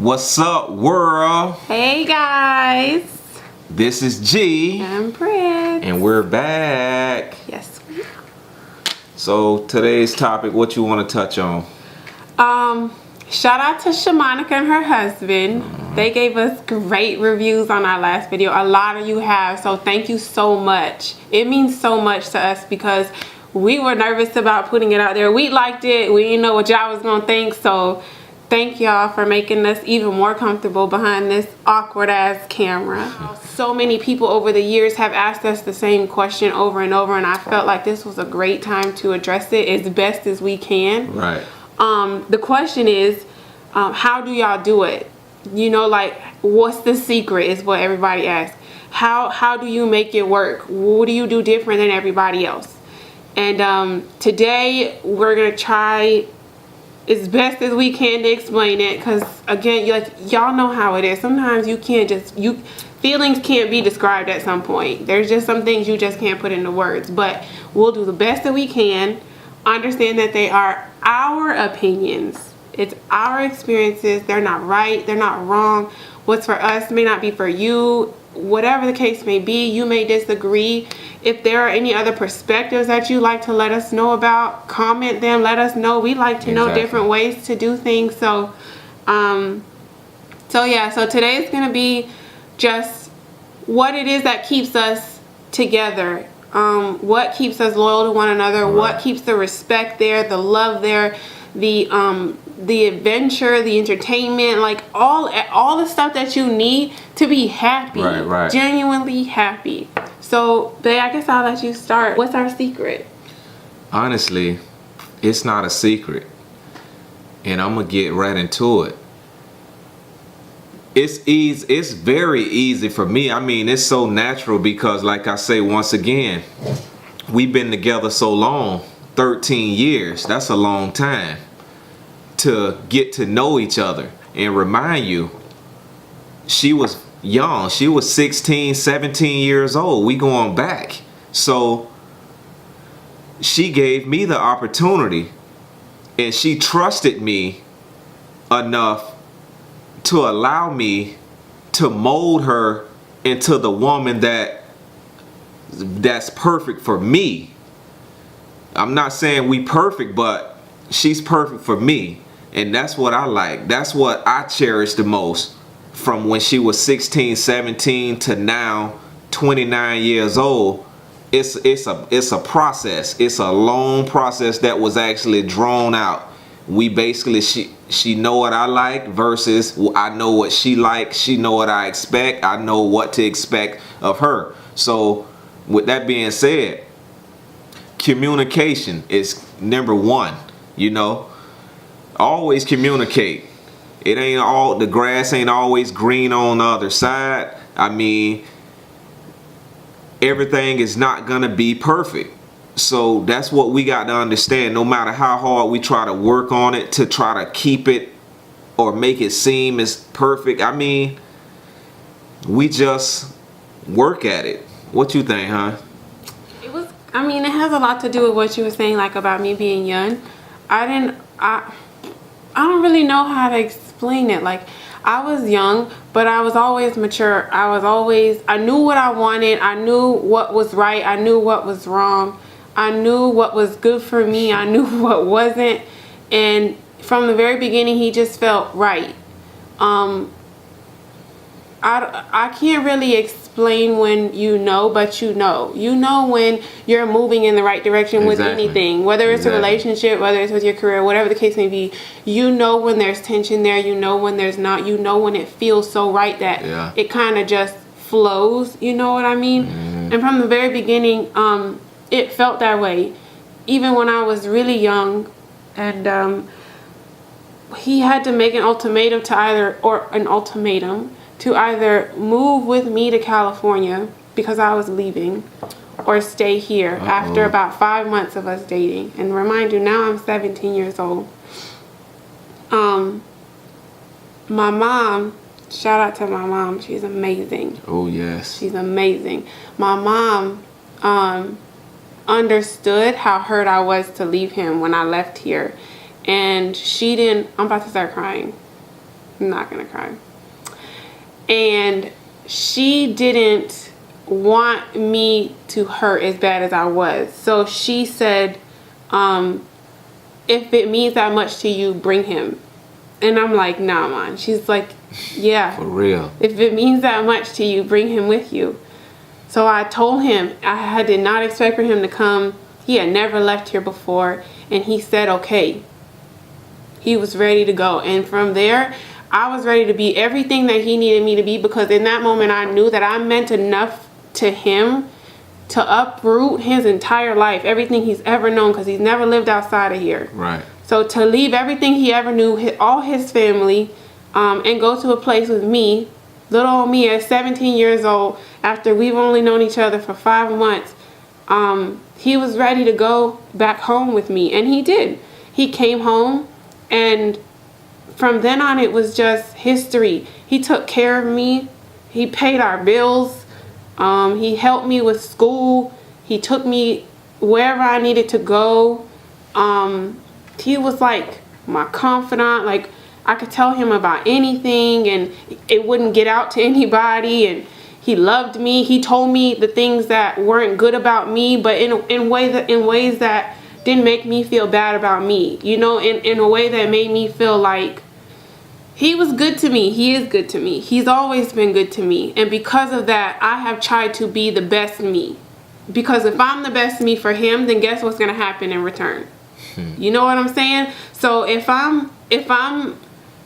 What's up, world? Hey guys, This is G. I'm Britt. And we're back. Yes, we are. So today's topic, what you want to touch on? Shout out to Shamanica and her husband. They gave us great reviews on our last video. A lot of you have, so thank you so much. It means so much to us because we were nervous about putting it out there. We liked it. We didn't know what y'all was gonna think, so thank y'all for making us even more comfortable behind this awkward ass camera. So many people over the years have asked us the same question over and over, and I felt like this was a great time to address it as best as we can. Right. The question is, how do y'all do it? You know, like, what's the secret is what everybody asks. How do you make it work? What do you do different than everybody else? And today we're gonna try as best as we can to explain it, because again, y'all know how it is. Sometimes you can't just, feelings can't be described at some point. There's just some things you just can't put into words, but we'll do the best that we can. Understand that they are our opinions. It's our experiences. They're not right, they're not wrong. What's for us may not be for you. Whatever the case may be, you may disagree. If there are any other perspectives that you like to let us know about, comment them, let us know. We like to know different ways to do things. So so today is going to be just what it is that keeps us together. What keeps us loyal to one another, what keeps the respect there, the love there, the adventure, the entertainment, like all the stuff that you need to be happy, genuinely happy. So, babe, I guess I'll let you start. What's our secret? Honestly, it's not a secret, and I'm gonna get right into it. It's easy. It's very easy for me. I mean, it's so natural because, like I say once again, we've been together so long, 13 years. That's a long time to get to know each other. And remind you, she was young. She was 16, 17 years old. We going back. So she gave me the opportunity, and she trusted me enough to allow me to mold her into the woman that's perfect for me. I'm not saying we perfect, but she's perfect for me, and that's what I like. That's what I cherish the most, from when she was 16, 17 to now 29 years old. It's a process. It's a long process that was actually drawn out. We basically, she know what I like versus I know what she likes. She know what I expect. I know what to expect of her. So with that being said, communication is number one. You know, always communicate. It ain't all, the grass ain't always green on the other side. I mean, everything is not gonna be perfect. So that's what we got to understand. No matter how hard we try to work on it to try to keep it or make it seem as perfect, I mean, we just work at it. What you think, huh? I mean, it has a lot to do with what you were saying, like about me being young. I don't really know how to explain it. Like, I was young, but I was always mature. I knew what I wanted. I knew what was right. I knew what was wrong. I knew what was good for me. I knew what wasn't. And from the very beginning, he just felt right. I can't really explain when you know, but you know. You know when you're moving in the right direction with anything. Whether it's a relationship, whether it's with your career, whatever the case may be. You know when there's tension there. You know when there's not. You know when it feels so right that it kind of just flows. You know what I mean? And from the very beginning, it felt that way. Even when I was really young, and he had to make an ultimatum to either move with me to California because I was leaving, or stay here after about 5 months of us dating. And remind you, now I'm 17 years old. My mom, shout out to my mom, she's amazing. Oh yes, she's amazing. My mom understood how hurt I was to leave him when I left here, and she didn't, I'm about to start crying. I'm not gonna cry. And she didn't want me to hurt as bad as I was. So she said, if it means that much to you, bring him. And I'm like, nah, man. She's like, yeah. For real. If it means that much to you, bring him with you. So I told him I did not expect for him to come. He had never left here before. And he said, okay. He was ready to go. And from there, I was ready to be everything that he needed me to be, because in that moment I knew that I meant enough to him to uproot his entire life, everything he's ever known, because he's never lived outside of here. Right. So to leave everything he ever knew, all his family, and go to a place with me, little old me at 17 years old, after we've only known each other for 5 months, he was ready to go back home with me. And he did. He came home, and from then on it was just history. He took care of me. He paid our bills. He helped me with school. He took me wherever I needed to go. He was like my confidant. Like, I could tell him about anything and it wouldn't get out to anybody. And he loved me. He told me the things that weren't good about me, but in ways that didn't make me feel bad about me. You know, in a way that made me feel like he was good to me. He is good to me. He's always been good to me. And because of that, I have tried to be the best me. Because if I'm the best me for him, then guess what's going to happen in return? You know what I'm saying? So if I'm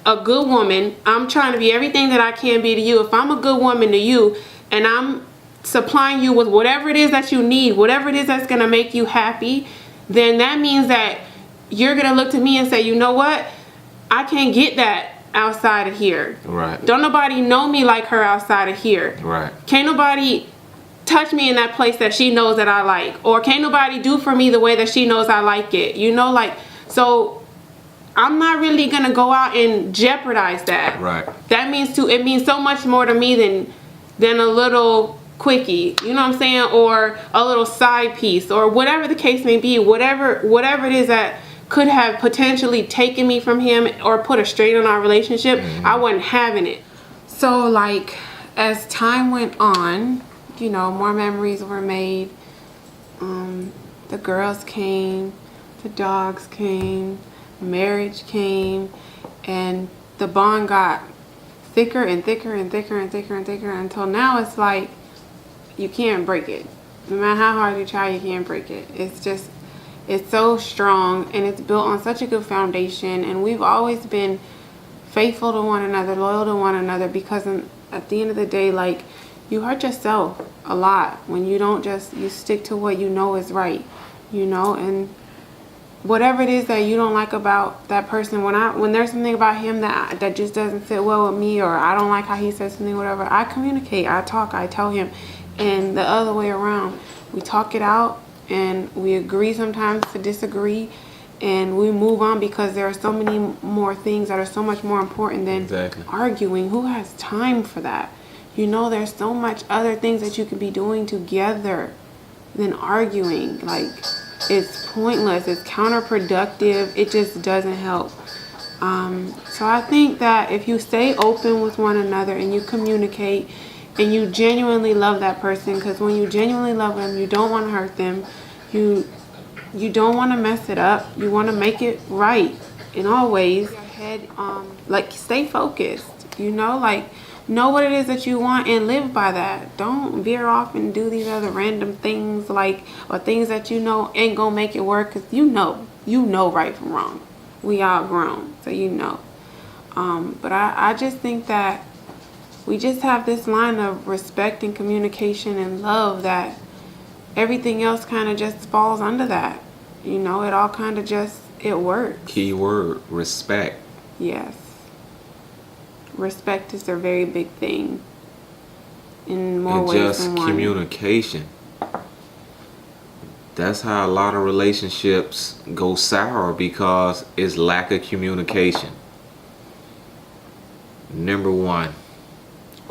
a good woman, I'm trying to be everything that I can be to you. If I'm a good woman to you, and I'm supplying you with whatever it is that you need, whatever it is that's going to make you happy, then that means that you're going to look to me and say, you know what? I can't get that outside of here. Right. Don't nobody know me like her outside of here. Right. Can't nobody touch me in that place that she knows that I like, or can't nobody do for me the way that she knows I like it. You know, like, so I'm not really gonna go out and jeopardize that. Right. It means so much more to me than a little quickie, you know what I'm saying, or a little side piece, or whatever the case may be. Whatever it is that could have potentially taken me from him or put a strain on our relationship, I wasn't having it. So like, as time went on, you know, more memories were made. The girls came, the dogs came, marriage came, and the bond got thicker and thicker and thicker and thicker and thicker until now it's like you can't break it. No matter how hard you try, you can't break it. It's so strong, and it's built on such a good foundation, and we've always been faithful to one another, loyal to one another, because at the end of the day, like, you hurt yourself a lot when you don't you stick to what you know is right, you know. And whatever it is that you don't like about that person, when there's something about him that just doesn't sit well with me, or I don't like how he says something, whatever, I communicate, I talk, I tell him. And the other way around, we talk it out, and we agree sometimes to disagree, and we move on, because there are so many more things that are so much more important than arguing. Who has time for that? You know, there's so much other things that you could be doing together than arguing. Like, it's pointless, it's counterproductive, it just doesn't help. So I think that if you stay open with one another and you communicate and you genuinely love that person, because when you genuinely love them, you don't want to hurt them, you don't want to mess it up, you want to make it right in all ways. Your head, like, stay focused, you know, like, know what it is that you want and live by that. Don't veer off and do these other random things, like, or things that you know ain't gonna make it work, because you know right from wrong. We all grown, so you know. But I just think that we just have this line of respect and communication and love, that everything else kind of just falls under that. You know, it all kind of just, it works. Key word, respect. Yes. Respect is a very big thing in more ways than one. And just communication. That's how a lot of relationships go sour, because it's lack of communication. Number one.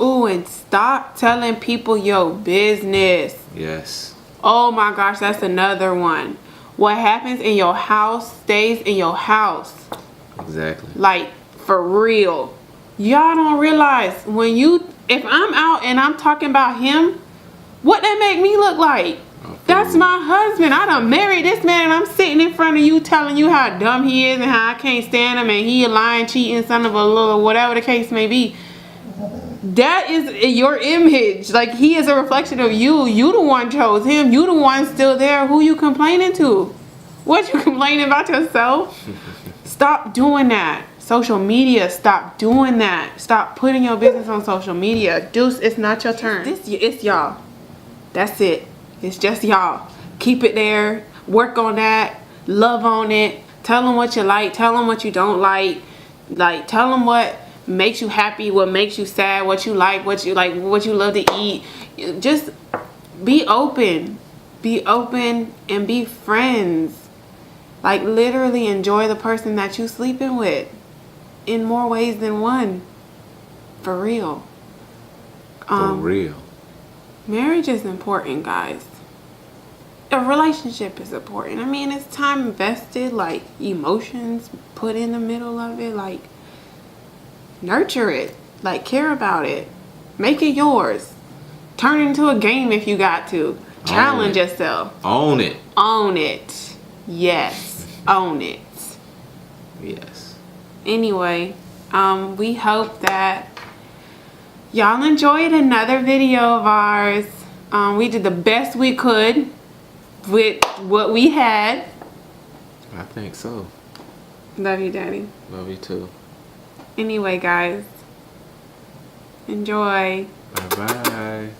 Ooh, and stop telling people your business. Yes. Oh my gosh, that's another one. What happens in your house stays in your house. Exactly. Like, for real. Y'all don't realize if I'm out and I'm talking about him, what that make me look like? That's my husband. I done married this man and I'm sitting in front of you telling you how dumb he is and how I can't stand him and he a lying, cheating son of a little, whatever the case may be. That is your image. Like, he is a reflection of you. You the one chose him. You the one still there. Who you complaining to? What, you complaining about yourself? Stop doing that. Social media, stop doing that. Stop putting your business on social media. Deuce, it's not your turn. It's y'all. That's it. It's just y'all. Keep it there. Work on that. Love on it. Tell them what you like. Tell them what you don't like. Like, tell them what makes you happy, what makes you sad, what you like, what you love to eat. Just be open. Be open and be friends. Like, literally enjoy the person that you sleeping with in more ways than one. For real. For real. Marriage is important, guys. A relationship is important. I mean, it's time invested, like emotions put in the middle of it. Like, nurture it. Like, care about it. Make it yours. Turn it into a game if you got to. Challenge yourself. Own it. Own it. Yes. Own it. Yes. Anyway, we hope that y'all enjoyed another video of ours. We did the best we could with what we had. I think so. Love you, Daddy. Love you too. Anyway, guys, enjoy. Bye-bye.